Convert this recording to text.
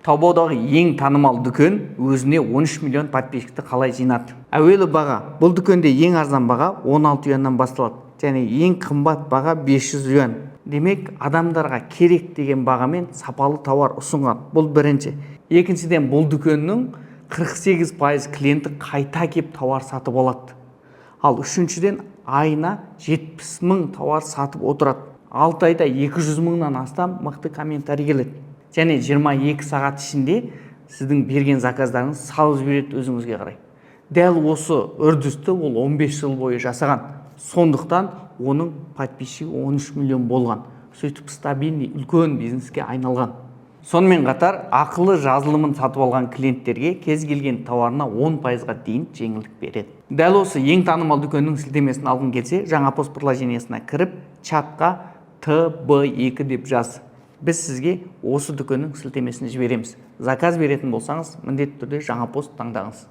Таобаодағы ең танымал дүкен өзіне 13 миллион подписчикті қалай жинады? Әуелі баға. Бұл дүкенде ең арзан баға 16 юаннан басталады. Және ең қымбат баға 500 юан. Демек, адамдарға керек деген бағамен сапалы тауар ұсынған. Бұл бірінші. Екіншіден, бұл дүкеннің 48% клиенті қайта кеп тауар сатып алады. Ал үшіншіден, айына 70 мың тауар сатып отырады. 6 айда 200 мыңнан астам мықты комментарий келеді. Және 22 сағат ішінде сіздің берген заказдарыңыз салып жібереді өзіңізге қарай. Дәл осы үрдісті ол 15 жыл бойы жасаған. Сондықтан оның подписчигі 13 миллион болған. Сөйтіп стабильный үлкен бизнеске айналған. Сонымен қатар ақылы жазылымын сатып алған клиенттерге кез келген тауарына 10%-ға дейін жеңілдік береді. Дәл осы ең танымал дүкеннің сілтемесін алғың келсе, жаңа пост приложениесіне кіріп, чатқа TB2 деп жаз. Біз сізге осы дүкеннің сілтемесін жібереміз. Заказ беретін болсаңыз, міндетті түрде жаңа пост таңдаңыз.